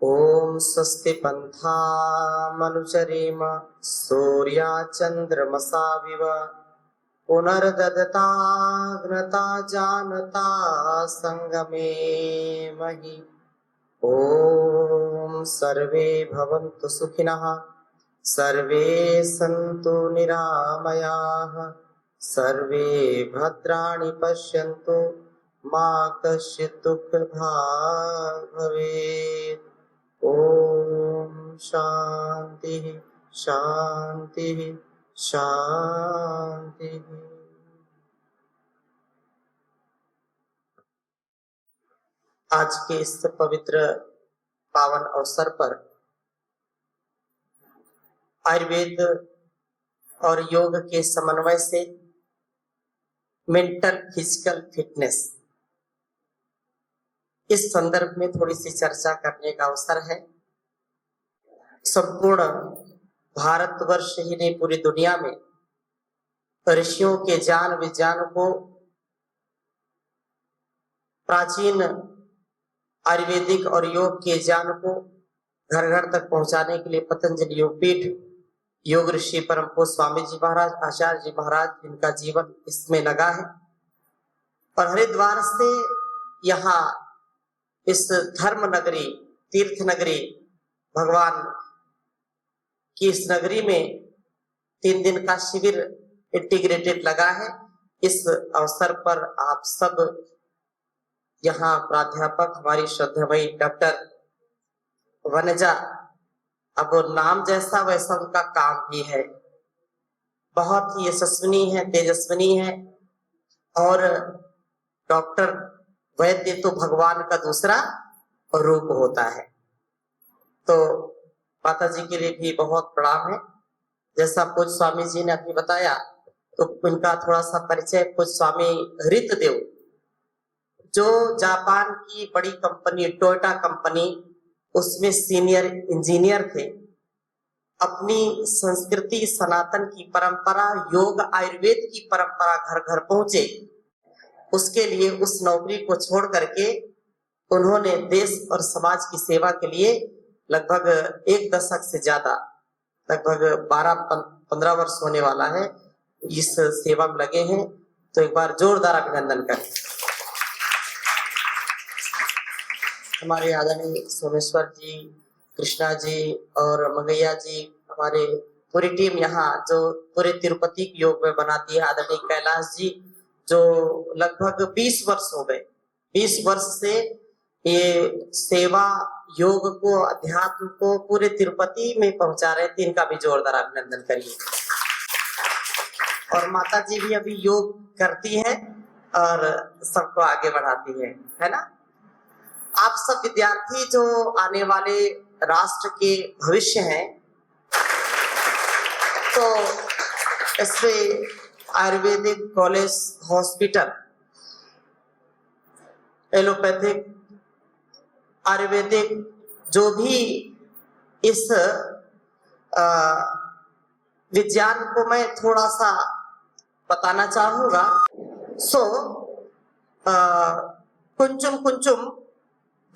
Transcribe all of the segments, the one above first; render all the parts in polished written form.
ओम स्वस्ति पन्थामनुचरेम सूर्या चन्द्रमसाविव पुनर्ददताग्नता जानता संगमे महि। ओम सर्वे भवन्तु सुखिनः, सर्वे सन्तु निरामयाः, सर्वे भद्राणि पश्यन्तु, मा कश्चित् दुःखभाग् भवेत्। ओम शांति शांति शांति। आज के इस पवित्र पावन अवसर पर आयुर्वेद और योग के समन्वय से मेंटल फिजिकल फिटनेस, इस संदर्भ में थोड़ी सी चर्चा करने का अवसर है। संपूर्ण भारतवर्ष ही नहीं, पूरी दुनिया में ऋषियों के ज्ञान विज्ञान को, प्राचीन आयुर्वेदिक और योग के ज्ञान को घर घर तक पहुंचाने के लिए पतंजलि योगपीठ योग ऋषि परम पूज्य स्वामी जी महाराज, आचार्य जी महाराज, इनका जीवन इसमें लगा है। और हरिद्वार से यहाँ इस धर्म नगरी, तीर्थ नगरी, भगवान की इस नगरी में 3 दिन का शिविर इंटीग्रेटेड लगा है। इस अवसर पर आप सब यहाँ प्राध्यापक, हमारी श्रद्धामयी डॉक्टर वनजा, अब नाम जैसा वैसा उनका काम भी है, बहुत ही यशस्विनी है, तेजस्विनी है। और डॉक्टर वैद्य तो भगवान का दूसरा रूप होता है। तो माता जी के लिए भी बहुत प्रणाम है। जैसा पूज्य स्वामी जी ने अभी बताया, तो उनका थोड़ा सा परिचय। पूज्य स्वामी हृतदेव, जो जापान की बड़ी कंपनी टोयोटा कंपनी, उसमें सीनियर इंजीनियर थे। अपनी संस्कृति, सनातन की परंपरा, योग आयुर्वेद की परंपरा घर घर पहुंचे। उसके लिए उस नौकरी को छोड़ करके उन्होंने देश और समाज की सेवा के लिए लगभग 1 दशक से ज्यादा, लगभग 12-15 वर्ष होने वाला है, इस सेवा में लगे हैं। तो एक बार जोरदार अभिनंदन करें। हमारे आदरणीय सोमेश्वर जी, कृष्णा जी और मंगैया जी, हमारे पूरी टीम यहाँ जो पूरे तिरुपति योग में बनाती है, आदरणीय कैलाश जी, जो लगभग 20 वर्ष हो गए, 20 वर्ष से ये सेवा योग को, अध्यात्म को पूरे तिरुपति में पहुंचा रहे थे। इनका भी जोरदार अभिनंदन करिए। और माता जी भी अभी योग करती है और सबको आगे बढ़ाती है ना। आप सब विद्यार्थी जो आने वाले राष्ट्र के भविष्य हैं, तो इसमें Ayurvedic college, hospital, allopathic, Ayurvedic, जो भी इस विज्ञान को मैं थोड़ा सा बताना चाहूंगा। कुंचुम कुंचुम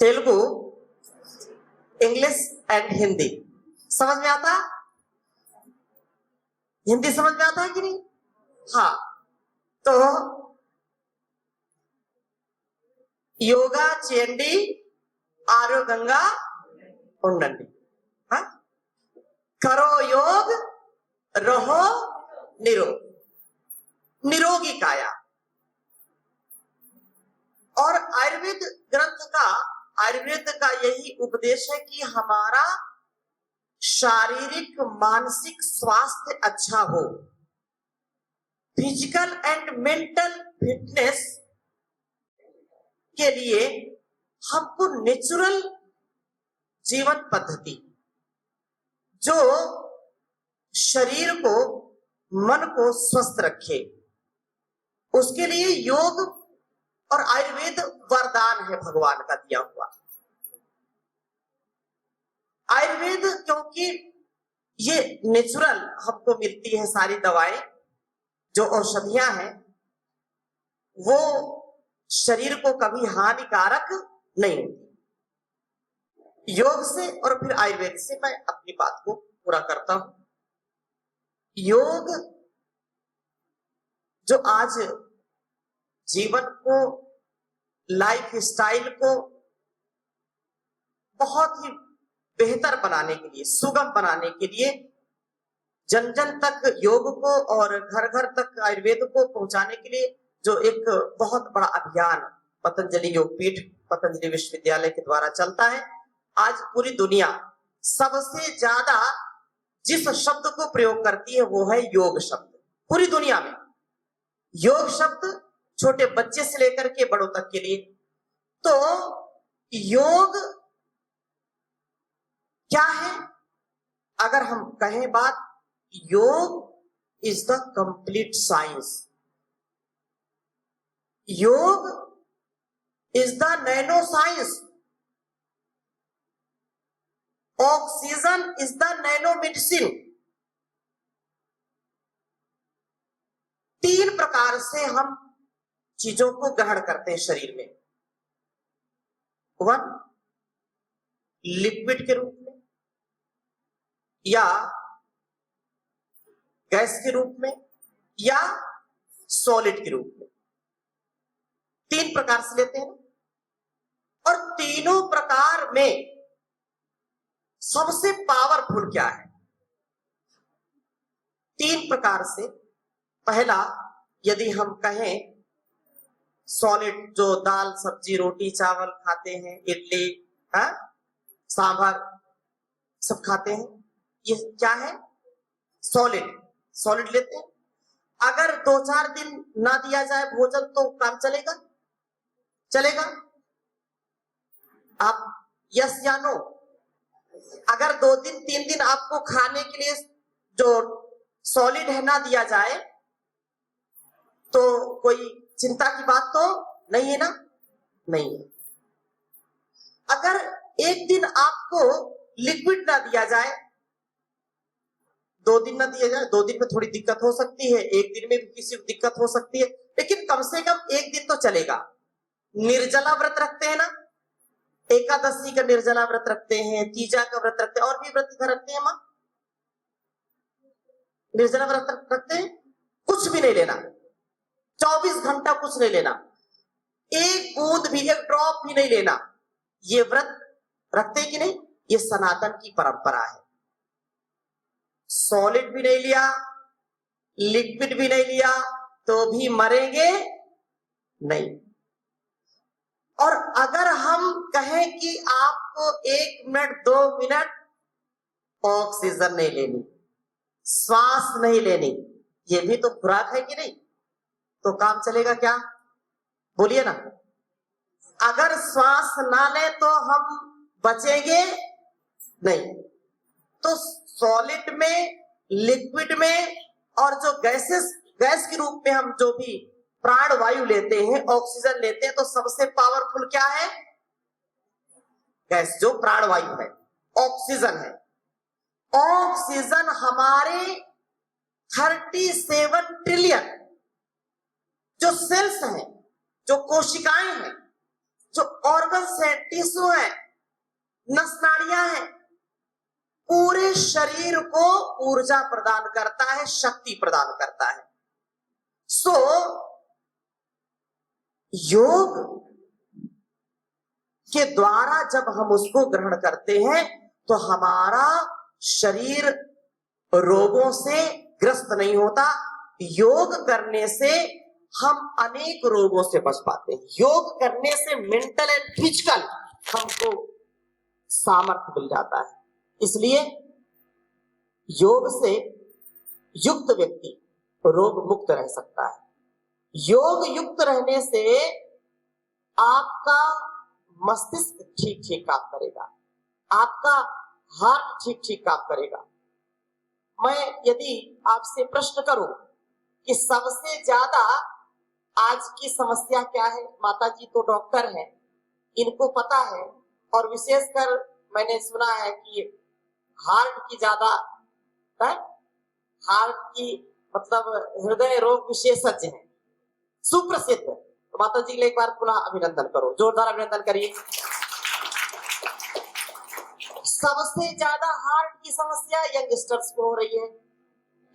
तेलुगु, इंग्लिश एंड हिंदी। समझ में आता? हिंदी समझ में आता है कि नहीं? हाँ, तो योगा चेंडी आरोगंगा उंडंडी। हाँ? करो योग रहो निरोगी काया। और आयुर्वेद का यही उपदेश है कि हमारा शारीरिक मानसिक स्वास्थ्य अच्छा हो, फिजिकल एंड मेंटल फिटनेस के लिए हमको नेचुरल जीवन पद्धति जो शरीर को मन को स्वस्थ रखे, उसके लिए योग और आयुर्वेद वरदान है भगवान का दिया हुआ। आयुर्वेद क्योंकि ये नेचुरल हमको मिलती है, सारी दवाएं जो औषधियां हैं वो शरीर को कभी हानिकारक नहीं होती। योग से और फिर आयुर्वेद से मैं अपनी बात को पूरा करता हूं। योग जो आज जीवन को, लाइफ स्टाइल को बहुत ही बेहतर बनाने के लिए, सुगम बनाने के लिए, जन जन तक योग को और घर घर तक आयुर्वेद को पहुंचाने के लिए जो एक बहुत बड़ा अभियान पतंजलि योगपीठ, पतंजलि विश्वविद्यालय के द्वारा चलता है। आज पूरी दुनिया सबसे ज्यादा जिस शब्द को प्रयोग करती है वो है योग शब्द। पूरी दुनिया में योग शब्द छोटे बच्चे से लेकर के बड़ों तक के लिए। तो योग क्या है? अगर हम कहें बात, योग इज द कंप्लीट साइंस। योग is the nano science. Oxygen is the nano medicine. 3 प्रकार से हम चीजों को ग्रहण करते हैं शरीर में। 1 लिक्विड के रूप में, या गैस के रूप में, या सॉलिड के रूप में। 3 प्रकार से लेते हैं। और तीनों प्रकार में सबसे पावरफुल क्या है? 3 प्रकार से पहला, यदि हम कहें सॉलिड, जो दाल सब्जी रोटी चावल खाते हैं, इडली सांभर सब खाते हैं, ये क्या है? सॉलिड। सॉलिड लेते हैं। अगर 2-4 दिन ना दिया जाए भोजन तो काम चलेगा? चलेगा? आप यस या नो? अगर 2 दिन 3 दिन आपको खाने के लिए जो सॉलिड है ना दिया जाए तो कोई चिंता की बात तो नहीं है ना? नहीं है। अगर एक दिन आपको लिक्विड ना दिया जाए, 2 दिन ना दिया जाए, 2 दिन में थोड़ी दिक्कत हो सकती है, 1 दिन में भी किसी को दिक्कत हो सकती है, लेकिन कम से कम 1 दिन तो चलेगा। निर्जला व्रत रखते हैं ना, एकादशी का निर्जला व्रत रखते हैं, तीजा का व्रत रखते हैं, और भी व्रत इधर रखते हैं मां। निर्जला व्रत रखते हैं, कुछ भी नहीं लेना, 24 घंटा कुछ नहीं लेना, 1 बूंद भी, 1 ड्रॉप भी नहीं लेना। ये व्रत रखते कि नहीं? ये सनातन की परंपरा है। सॉलिड भी नहीं लिया, लिक्विड भी नहीं लिया तो भी मरेंगे नहीं। और अगर हम कहें कि आपको 1 मिनट 2 मिनट ऑक्सीजन नहीं लेनी, श्वास नहीं लेनी, ये भी तो खुराक है कि नहीं? तो काम चलेगा क्या? बोलिए ना। अगर श्वास ना ले तो हम बचेंगे नहीं। तो सॉलिड में, लिक्विड में, और जो गैस के रूप में हम जो भी प्राण वायु लेते हैं, ऑक्सीजन लेते हैं, तो सबसे पावरफुल क्या है? गैस, जो प्राण वायु है, ऑक्सीजन है। ऑक्सीजन हमारे 37 ट्रिलियन जो सेल्स हैं, जो कोशिकाएं हैं, जो ऑर्गन्स है, टिश्यू है, नस नाड़ियां हैं, पूरे शरीर को ऊर्जा प्रदान करता है, शक्ति प्रदान करता है। सो योग के द्वारा जब हम उसको ग्रहण करते हैं तो हमारा शरीर रोगों से ग्रस्त नहीं होता। योग करने से हम अनेक रोगों से बच पाते हैं। योग करने से मेंटल एंड फिजिकल हमको सामर्थ्य मिल जाता है। इसलिए योग से युक्त व्यक्ति रोग मुक्त रह सकता है। योग युक्त रहने से आपका मस्तिष्क ठीक ठीक काम करेगा, आपका हार्ट ठीक ठीक काम करेगा। मैं यदि आपसे प्रश्न करूं कि सबसे ज्यादा आज की समस्या क्या है, माता जी तो डॉक्टर हैं, इनको पता है। और विशेषकर मैंने सुना है कि हार्ट की ज्यादा है, हार्ट की मतलब हृदय रोग विशेषज्ञ हैं, सुप्रसिद्ध। तो माता जी के लिए एक बार पुनः अभिनंदन करो, जोरदार अभिनंदन करिए। सबसे ज्यादा हार्ट की समस्या यंगस्टर्स को हो रही है।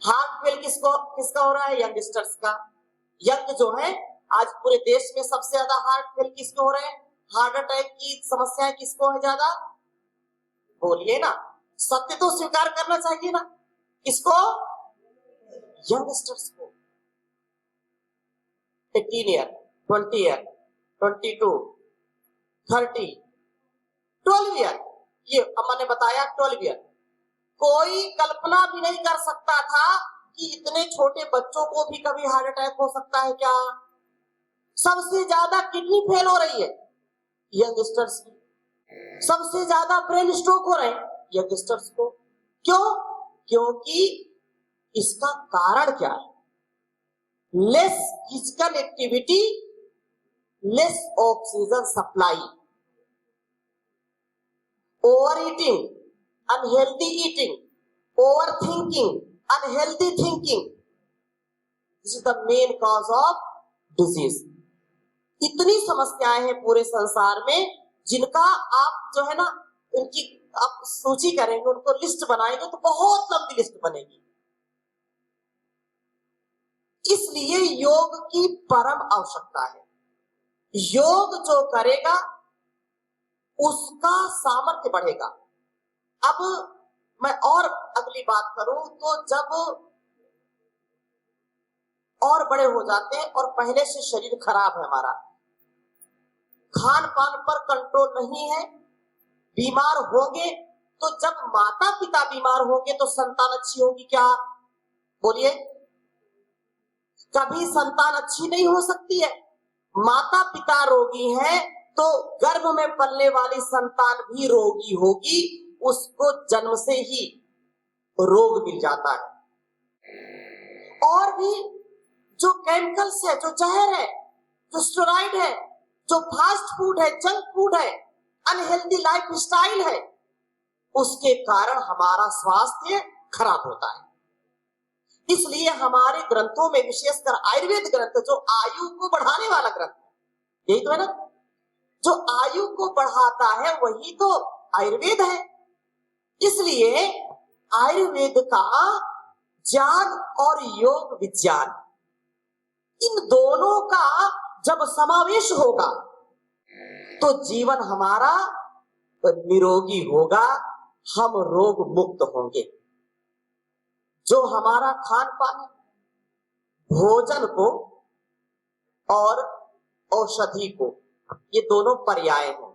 हार्ट फेल किसका हो रहा है? यंगस्टर्स का। यंग जो है आज पूरे देश में सबसे ज्यादा हार्ट फेल किसके हो रहे हैं? हार्ट अटैक की समस्या किसको है ज्यादा? बोलिए ना, सत्य तो स्वीकार करना चाहिए ना। किसको? यंगस्टर्स को। 18 ईयर, 20 ईयर, 22, 30, 12 ईयर, ये अम्मा ने बताया 12 ईयर। कोई कल्पना भी नहीं कर सकता था कि इतने छोटे बच्चों को भी कभी हार्ट अटैक हो सकता है क्या। सबसे ज्यादा किडनी फेल हो रही है यंगस्टर्स की, सबसे ज्यादा ब्रेन स्ट्रोक हो रहे हैं यंगस्टर्स को। क्यों? क्योंकि इसका कारण क्या है? Less physical activity, less oxygen supply, over eating, unhealthy eating, over thinking, unhealthy thinking, this is the main cause of disease. इतनी समस्याएं हैं पूरे संसार में जिनका आप जो है ना, उनकी आप सूची करेंगे, उनको लिस्ट बनाएंगे तो बहुत लंबी लिस्ट बनेगी। इसलिए योग की परम आवश्यकता है। योग जो करेगा उसका सामर्थ्य बढ़ेगा। अब मैं और अगली बात करूं तो जब और बड़े हो जाते हैं और पहले से शरीर खराब है, हमारा खान पान पर कंट्रोल नहीं है, बीमार होंगे, तो जब माता पिता बीमार होंगे तो संतान अच्छी होगी क्या? बोलिए, कभी संतान अच्छी नहीं हो सकती है। माता पिता रोगी हैं तो गर्भ में पलने वाली संतान भी रोगी होगी, उसको जन्म से ही रोग मिल जाता है। और भी जो केमिकल्स है, जो जहर है, जो स्टेरॉइड है, जो फास्ट फूड है, जंक फूड है, अनहेल्दी लाइफ स्टाइल है, उसके कारण हमारा स्वास्थ्य खराब होता है। इसलिए हमारे ग्रंथों में, विशेषकर आयुर्वेद ग्रंथ जो आयु को बढ़ाने वाला ग्रंथ है, यही तो है ना, जो आयु को बढ़ाता है वही तो आयुर्वेद है। इसलिए आयुर्वेद का ज्ञान और योग विज्ञान, इन दोनों का जब समावेश होगा तो जीवन हमारा निरोगी होगा, हम रोग मुक्त होंगे। जो हमारा खान पान, भोजन को और औषधि को, ये दोनों पर्याय हैं,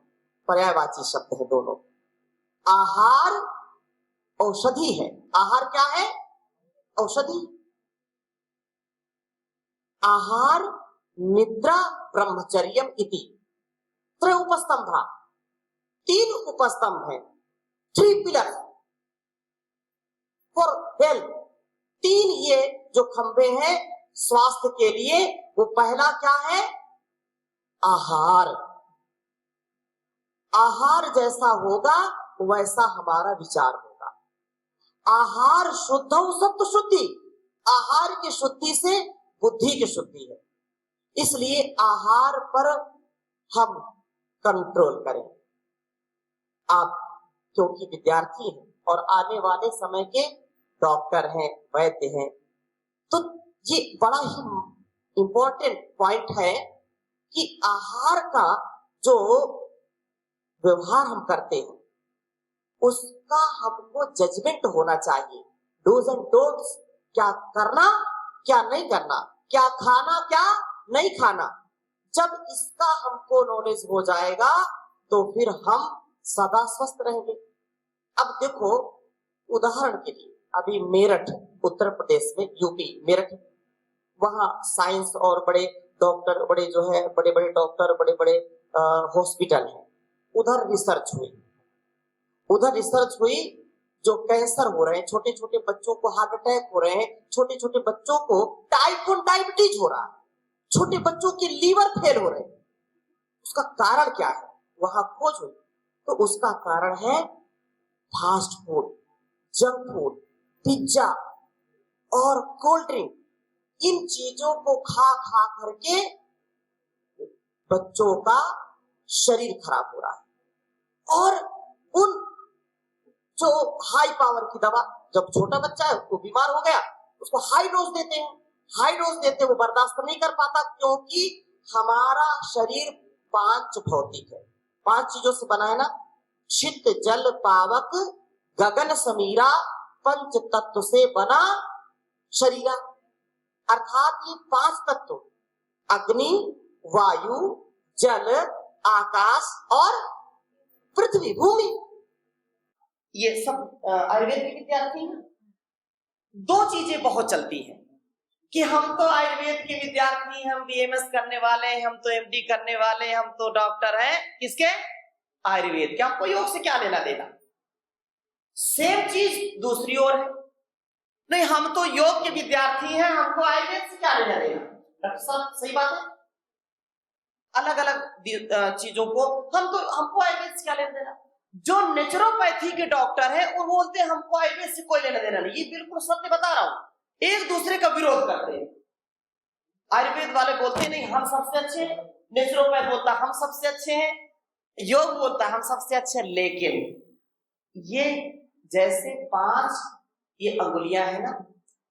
पर्यायवाची शब्द है दोनों। आहार औषधि है। आहार क्या है? औषधि। आहार, निद्रा, ब्रह्मचर्यम इति त्रय उपस्तंभा, 3 उपस्तंभ है, 3 पिलर फॉर हेल्थ। 3 ये जो खंभे हैं स्वास्थ्य के लिए, वो पहला क्या है? आहार। आहार जैसा होगा वैसा हमारा विचार होगा। आहार शुद्ध सत्व शुद्धि, आहार की शुद्धि से बुद्धि की शुद्धि है। इसलिए आहार पर हम कंट्रोल करें। आप क्योंकि विद्यार्थी हैं और आने वाले समय के डॉक्टर हैं, वैद्य हैं, तो ये बड़ा ही इंपॉर्टेंट पॉइंट है कि आहार का जो व्यवहार हम करते हैं उसका हमको जजमेंट होना चाहिए। डूज एंड डोंट्स, क्या करना क्या नहीं करना, क्या खाना क्या नहीं खाना। जब इसका हमको नॉलेज हो जाएगा तो फिर हम सदा स्वस्थ रहेंगे। अब देखो उदाहरण के लिए अभी मेरठ उत्तर प्रदेश में, यूपी मेरठ, वहां साइंस और बड़े डॉक्टर, बड़े जो है बड़े बड़े डॉक्टर, बड़े बड़े हॉस्पिटल हैं। उधर रिसर्च हुई जो कैंसर हो रहे हैं, छोटे छोटे बच्चों को हार्ट अटैक हो रहे हैं, छोटे छोटे बच्चों को टाइप 1 डायबिटीज हो रहा है, छोटे बच्चों के लीवर फेल हो रहे हैं। उसका कारण क्या है? वहां खोज हुई तो उसका कारण है fast food, junk food, pizza और कोल्ड ड्रिंक। इन चीजों को खा खा करके बच्चों का शरीर खराब हो रहा है। और उन जो हाई पावर की दवा, जब छोटा बच्चा है उसको बीमार हो गया, उसको हाई डोज देते हैं, हाई डोज देते वो बर्दाश्त नहीं कर पाता, क्योंकि हमारा शरीर 5 भौतिक है, 5 चीजों से बना है ना, चित्त जल पावक गगन समीरा, पंच तत्व से बना शरीरा। अर्थात ये 5 तत्व अग्नि, वायु, जल, आकाश और पृथ्वी, भूमि, ये सब आयुर्वेद के विद्यार्थी हैं। 2 चीजें बहुत चलती हैं कि हम तो आयुर्वेद के विद्यार्थी हैं, हम बीएमएस करने वाले हैं, हम तो एमडी करने वाले हैं, हम तो डॉक्टर हैं, किसके? आयुर्वेद के। हमको योग से क्या लेना देना? सेम चीज दूसरी ओर है, नहीं हम तो योग के विद्यार्थी हैं, हमको आयुर्वेद से क्या लेना देना? डॉक्टर साहब सही बात है, अलग अलग चीजों को हमको आयुर्वेद से क्या लेना देना। जो नेचुरोपैथी के डॉक्टर है वो बोलते हैं हमको आयुर्वेद से कोई लेना देना नहीं। ये बिल्कुल सत्य बता रहा हूं, एक दूसरे का विरोध करते हैं। आयुर्वेद वाले बोलते हैं नहीं हम सबसे अच्छे हैं, नेचुरोपैथ बोलता है हम सबसे अच्छे हैं, योग बोलता है हम सबसे अच्छे हैं। लेकिन ये जैसे 5 ये अंगुलियां है ना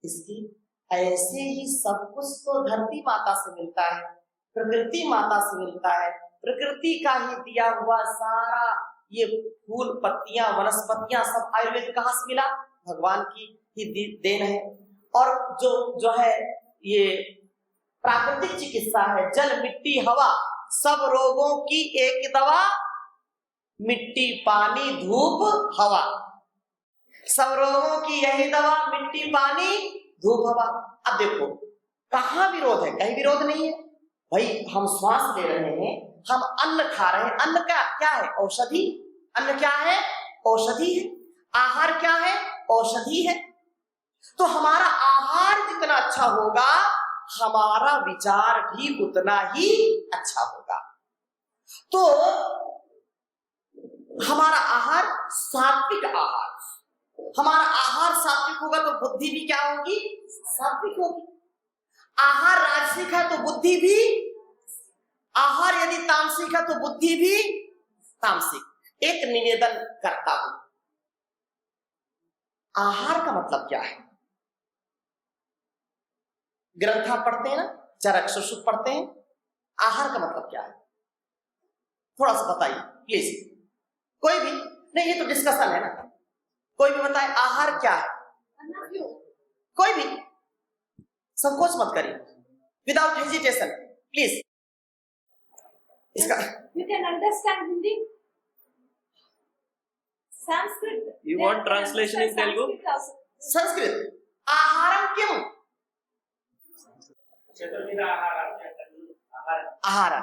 इसकी, ऐसे ही सब कुछ तो धरती माता से मिलता है, प्रकृति माता से मिलता है। प्रकृति का ही दिया हुआ सारा ये फूल पत्तियां वनस्पतियां सब आयुर्वेद कहां से मिला? भगवान की ही देन है। और जो है ये प्राकृतिक चिकित्सा है, जल मिट्टी हवा, सब रोगों की एक दवा, मिट्टी पानी धूप हवा, सब रोगों की यही दवा, मिट्टी पानी धूप हवा। अब देखो कहां विरोध है? कहीं विरोध नहीं है भाई, हम श्वास ले रहे हैं, हम अन्न खा रहे हैं, अन्न का क्या है? औषधि। अन्न क्या है? औषधि है। आहार क्या है? औषधि है। तो हमारा आहार जितना अच्छा होगा हमारा विचार भी उतना ही अच्छा होगा। तो हमारा आहार सात्विक आहार, हमारा आहार सात्विक होगा तो बुद्धि भी क्या होगी? सात्विक होगी। आहार राजसिक है तो बुद्धि भी, आहार यदि तामसिक है तो बुद्धि भी तामसिक। एक निवेदन करता हूं, आहार का मतलब क्या है? ग्रंथ पढ़ते हैं ना, चरक सुश्रुत पढ़ते हैं, आहार का मतलब क्या है? थोड़ा सा बताइए प्लीज, कोई भी नहीं, ये तो डिस्कशन है ना, कोई भी बताए आहार क्या है? कोई भी संकोच मत करिए, विदाउट हेजिटेशन प्लीज। इसका You can understand Hindi? Sanskrit. You want translation in Telugu? Sanskrit आहारम क्यों? आहार,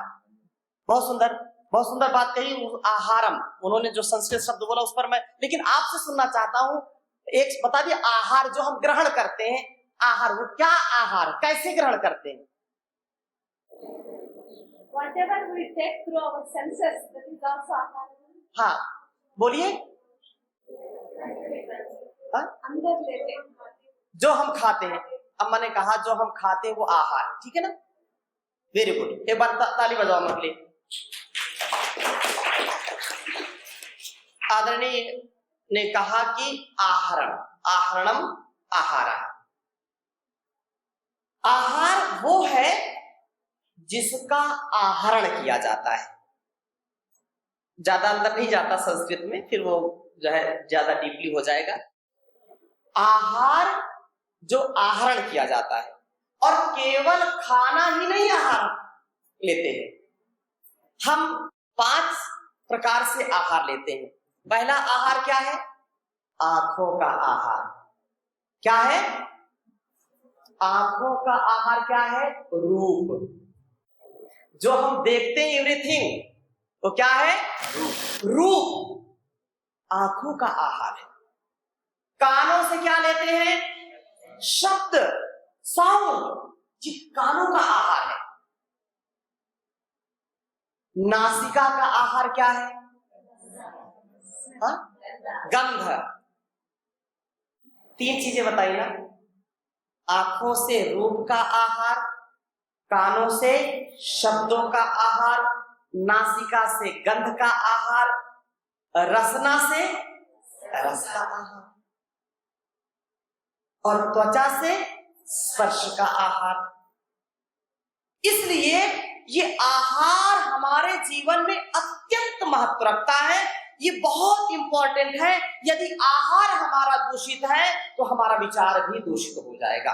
बहुत सुंदर बात कही। आहारम, उन्होंने जो संस्कृत शब्द बोला उस पर मैं लेकिन आपसे सुनना चाहता हूं, एक बता दिए आहार जो हम ग्रहण करते हैं, आहार वो क्या आहार, कैसे ग्रहण करते हैं? Whatever we take through our senses, that is also ahar. हाँ बोलिए। अंदर लेते हैं जो हम खाते हैं, अब मैंने कहा जो हम खाते हैं वो आहार है, ठीक है ना? वेरी गुड, एक बार ताली बजाओ मेरे लिए। आदरणीय ने कहा कि आहरण, आहरणम, आहारा। आहार वो है जिसका आहरण किया जाता है। ज्यादा अंदर नहीं जाता संस्कृत में, फिर वो जो है ज्यादा डीपली हो जाएगा। आहार जो आहरण किया जाता है, और केवल खाना ही नहीं आहार लेते हैं हम। 5 प्रकार से आहार लेते हैं। पहला आहार क्या है? आंखों का आहार। क्या है? आंखों का आहार क्या है? रूप। जो हम देखते हैं एवरीथिंग, वो क्या है? रूप आंखों का आहार है। कानों से क्या लेते हैं? शब्द, साउंड, जी कानों का आहार है। नासिका का आहार क्या है? हाँ? गंध। 3 चीजें बताई ना। आंखों से रूप का आहार, कानों से शब्दों का आहार, नासिका से गंध का आहार, रसना से रस का आहार, और त्वचा से स्पर्श का आहार। इसलिए ये आहार हमारे जीवन में अत्यंत महत्व रखता है। ये बहुत इंपॉर्टेंट है। यदि आहार हमारा दूषित है तो हमारा विचार भी दूषित हो जाएगा।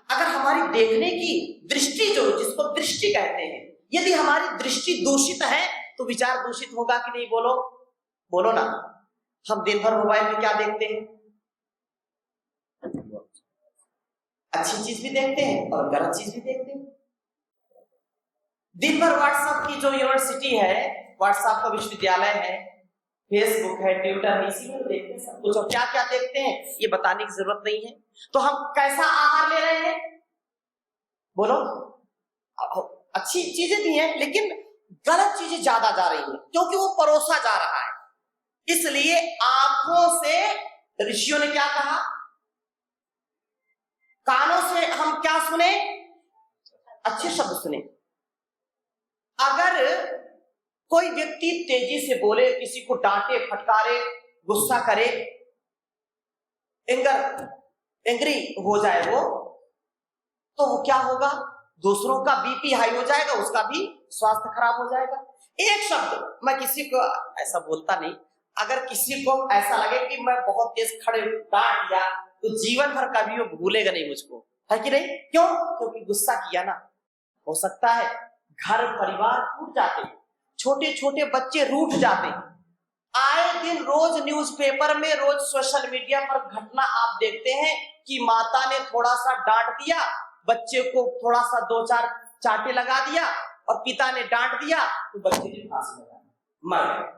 अगर हमारी देखने की दृष्टि, जो जिसको दृष्टि कहते हैं, यदि हमारी दृष्टि दूषित है तो विचार दूषित होगा कि नहीं? बोलो बोलो ना। हम दिन भर मोबाइल में क्या देखते हैं? अच्छी चीज भी देखते हैं और गलत चीज भी देखते हैं। दिन भर व्हाट्सएप की जो यूनिवर्सिटी है, व्हाट्सएप का विश्वविद्यालय है, फेसबुक है, ट्विटर है, इसी में देखते हैं सब कुछ। और क्या क्या देखते हैं ये बताने की जरूरत नहीं है। तो हम कैसा आहार ले रहे हैं? बोलो। अच्छी चीजें भी हैं लेकिन गलत चीजें ज्यादा जा रही हैं, क्योंकि वो परोसा जा रहा है। इसलिए आंखों से, ऋषियों ने क्या कहा? कानों से हम क्या सुने? अच्छे शब्द सुने। अगर कोई व्यक्ति तेजी से बोले, किसी को डांटे, फटकारे, गुस्सा करे, एंग्री हो जाए वो, तो वो क्या होगा? दूसरों का बीपी हाई हो जाएगा, उसका भी स्वास्थ्य खराब हो जाएगा। एक शब्द, मैं किसी को ऐसा बोलता नहीं, अगर किसी को ऐसा लगे कि मैं बहुत तेज खड़े डांट दिया तो जीवन भर कभी वो भूलेगा नहीं मुझको, है कि नहीं? क्यों? क्योंकि गुस्सा किया ना। हो सकता है घर परिवार टूट जाते, छोटे छोटे बच्चे रूठ जाते। आए दिन रोज न्यूज़पेपर में, रोज सोशल मीडिया पर घटना आप देखते हैं कि माता ने थोड़ा सा डांट दिया, बच्चे को थोड़ा सा 2-4 चांटे लगा दिया, और पिता ने डांट दिया तो बच्चे ने फांसी लगा दी, मर गए।